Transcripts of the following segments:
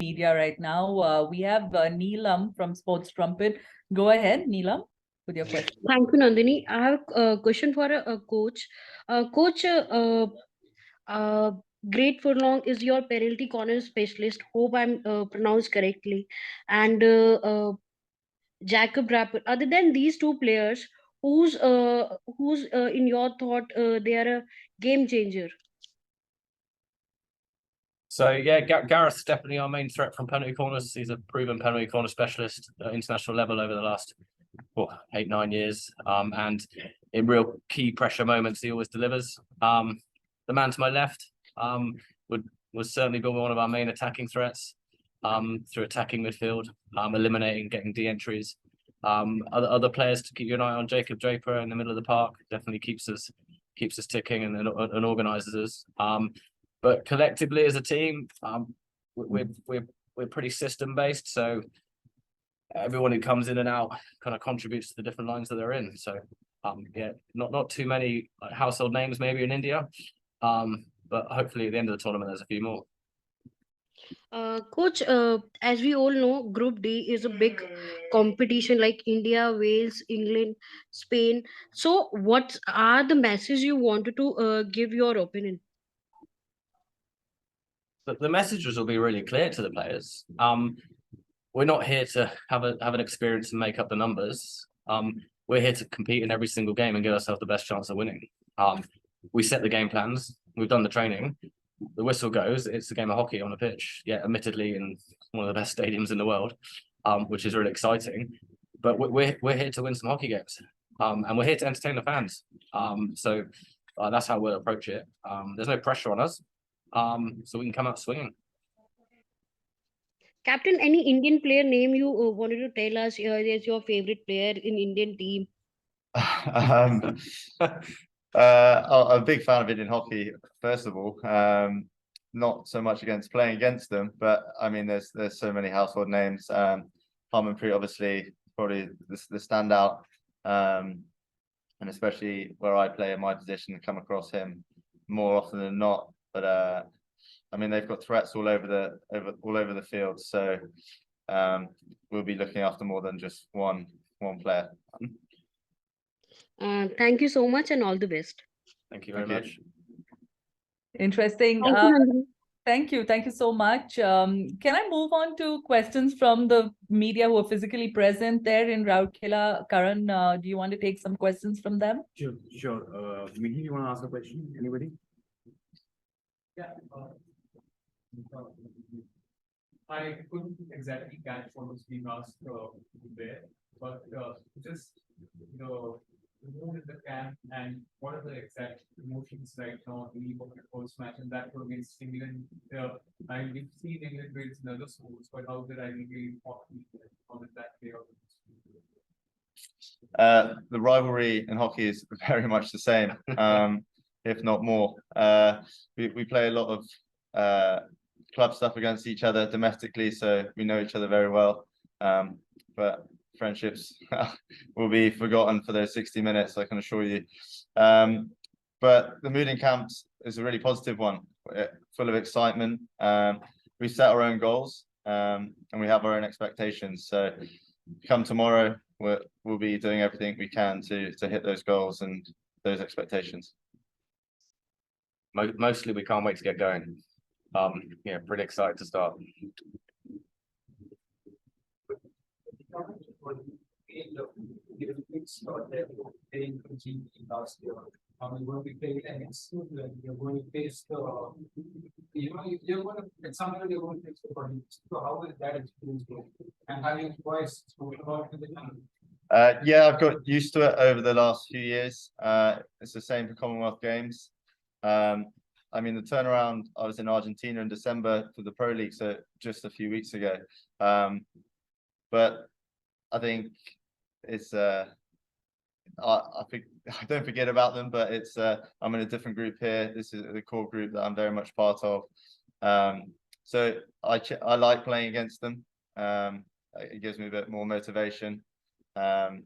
media right now. We have Neelam from Sports Trumpet. Go ahead, Neelam, with your question. Thank you, Nandini. I have a question for a coach. Coach, Great Furlong is your penalty corner specialist. Hope I'm pronounced correctly. And Jacob Rapper. Other than these two players, who's in your thought they are a game changer? So yeah, Gareth's definitely our main threat from penalty corners. He's a proven penalty corner specialist at international level over the last 8-9 years. And in real key pressure moments, he always delivers. The man to my left would certainly be one of our main attacking threats through attacking midfield, eliminating, getting de-entries. Other players to keep an eye on. Jacob Draper in the middle of the park definitely keeps us ticking and organises us. But collectively as a team, we're pretty system based. So everyone who comes in and out kind of contributes to the different lines that they're in. So yeah, not too many household names maybe in India, but hopefully at the end of the tournament there's a few more. Coach, as we all know, Group D is a big competition like India, Wales, England, Spain. So, what are the messages you wanted to give your opinion? The messages will be really clear to the players. We're not here to have an experience and make up the numbers. We're here to compete in every single game and give ourselves the best chance of winning. We set the game plans. We've done the training. The whistle goes. It's a game of hockey on a pitch. Yeah, admittedly in one of the best stadiums in the world, which is really exciting. But we're here to win some hockey games, and we're here to entertain the fans. So that's how we'll approach it. There's no pressure on us, so we can come out swinging. Captain, any Indian player name you wanted to tell us is your favorite player in Indian team? I'm a big fan of Indian hockey, first of all. Not so much against playing against them, but I mean, there's so many household names. Harmanpreet, obviously, probably the standout, and especially where I play in my position, come across him more often than not. But I mean, they've got threats all over the field, so we'll be looking after more than just one player. Thank you so much and all the best. Thank you very much. Interesting. Thank you so much. Can I move on to questions from the media who are physically present there in Rourkela? Karan, do you want to take some questions from them? Sure. Mihi, you want to ask a question? Anybody? Yeah. I couldn't exactly catch what was being asked there, but just the mood in the camp and what are the exact emotions right now in the first match, and that was against England. We've seen England wins in other schools, but how did I really important how did that play out? The rivalry in hockey is very much the same, if not more. We play a lot of club stuff against each other domestically, so we know each other very well. But friendships will be forgotten for those 60 minutes, I can assure you. But the mood in camps is a really positive one, full of excitement. We set our own goals, and we have our own expectations. So come tomorrow, we'll be doing everything we can to hit those goals and those expectations. Mostly we can't wait to get going. Yeah, pretty excited to start. You're going to be playing against you're going to face you're going to at some point you're going to face the body. So how will that experience go? And having twice spoken about it. Yeah, I've got used to it over the last few years. It's the same for Commonwealth Games. I mean, the turnaround, I was in Argentina in December for the Pro League, so just a few weeks ago. But I think it's I think I don't forget about them, but it's I'm in a different group here. This is the core group that I'm very much part of. So I like playing against them. It gives me a bit more motivation. It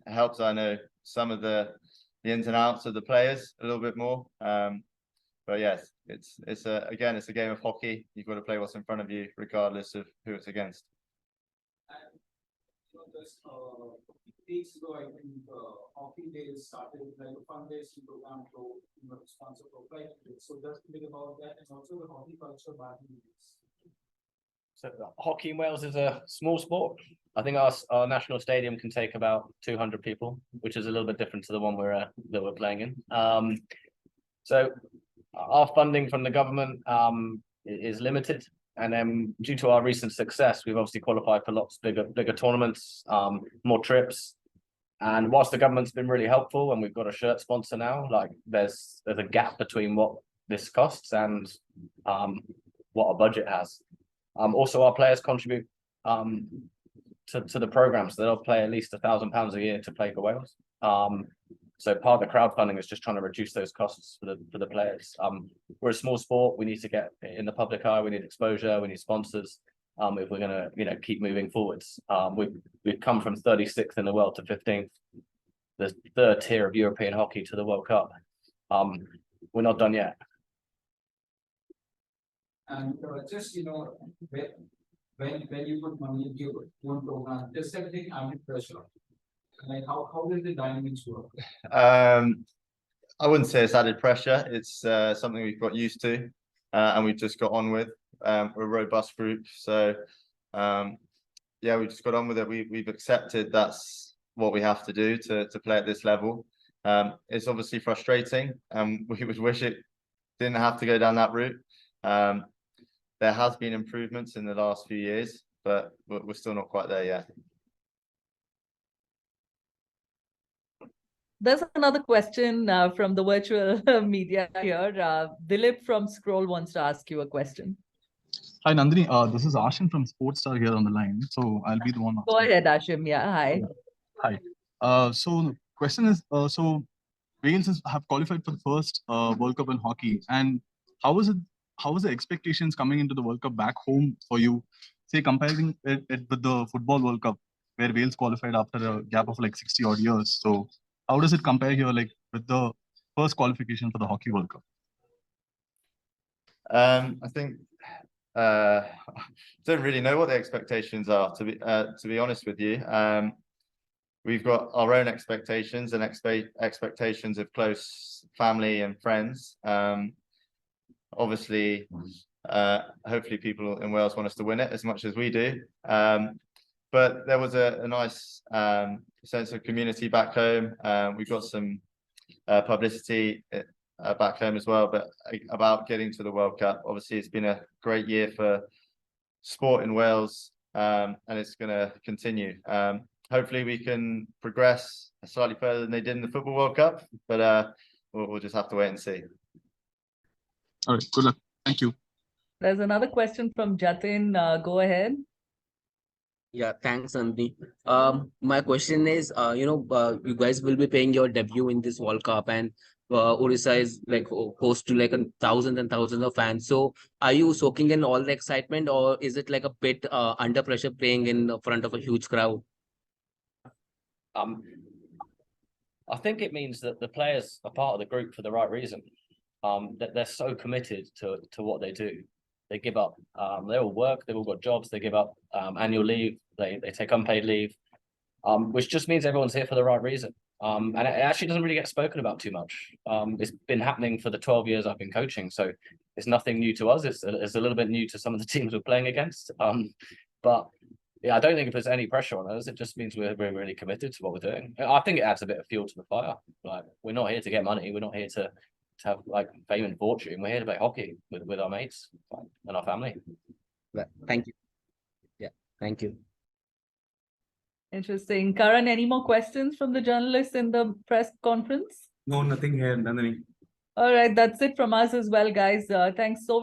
helps I know some of the ins and outs of the players a little bit more. but yes, it's a game of hockey. You've got to play what's in front of you, regardless of who it's against. And just weeks ago, I think Hockey Days started like a fundraising program to sponsor for flight tickets. So just a bit about that, and also the hockey culture back in the States. So hockey in Wales is a small sport. I think our national stadium can take about 200 people, which is a little bit different to the one that we're playing in. So our funding from the government is limited, and then due to our recent success, we've obviously qualified for lots bigger tournaments, more trips. And whilst the government's been really helpful, and we've got a shirt sponsor now, like there's a gap between what this costs and what our budget has. Also, our players contribute to the programs. They'll play at least £1,000 a year to play for Wales. So part of the crowdfunding is just trying to reduce those costs for the players. We're a small sport. We need to get in the public eye. We need exposure. We need sponsors. If we're gonna, keep moving forwards. We've come from 36th in the world to 15th, the third tier of European hockey to the World Cup. We're not done yet. And just when you put money into one program, just everything under pressure. Like how did the dynamics work? I wouldn't say it's added pressure. It's something we've got used to, and we've just got on with. We're a robust group, so yeah, we just got on with it. We've accepted that's what we have to do to play at this level. It's obviously frustrating, and we would wish it didn't have to go down that route. There has been improvements in the last few years, but we're still not quite there yet. There's another question from the virtual media here. Dilip from Scroll wants to ask you a question. Hi, Nandini. This is Ashim from Sportstar here on the line. So I'll be the one. Go ahead, Ashim. Yeah, hi. Hi. So the question is, so Wales have qualified for the first World Cup in hockey, and how is the expectations coming into the World Cup back home for you? Say comparing it with the Football World Cup, where Wales qualified after a gap of like 60 odd years. So how does it compare here, like with the first qualification for the Hockey World Cup? I think don't really know what the expectations are, to be honest with you. We've got our own expectations and expectations of close family and friends. Obviously, hopefully people in Wales want us to win it as much as we do. But there was a nice sense of community back home. We've got some publicity back home as well, but about getting to the World Cup. Obviously, it's been a great year for sport in Wales, and it's going to continue. Hopefully, we can progress slightly further than they did in the Football World Cup, but we'll just have to wait and see. All right, good luck. Thank you. There's another question from Jatin. Go ahead. Yeah, thanks, Nandini. My question is, you guys will be playing your debut in this World Cup, and Orissa is like host to like thousands and thousands of fans. So, are you soaking in all the excitement, or is it like a bit under pressure playing in front of a huge crowd? I think it means that the players are part of the group for the right reason. That they're so committed to what they do. They give up. They all work. They've all got jobs. They give up annual leave. They take unpaid leave, which just means everyone's here for the right reason. And it actually doesn't really get spoken about too much. It's been happening for the 12 years I've been coaching, so it's nothing new to us. It's a little bit new to some of the teams we're playing against. But yeah, I don't think if there's any pressure on us, it just means we're really committed to what we're doing. I think it adds a bit of fuel to the fire. Like, we're not here to get money. We're not here to have like fame and fortune. We're here to play hockey with our mates and our family. Thank you. Yeah, thank you. Interesting. Karan, any more questions from the journalists in the press conference? No, nothing here, Nandini. All right, that's it from us as well, guys. Thanks so much.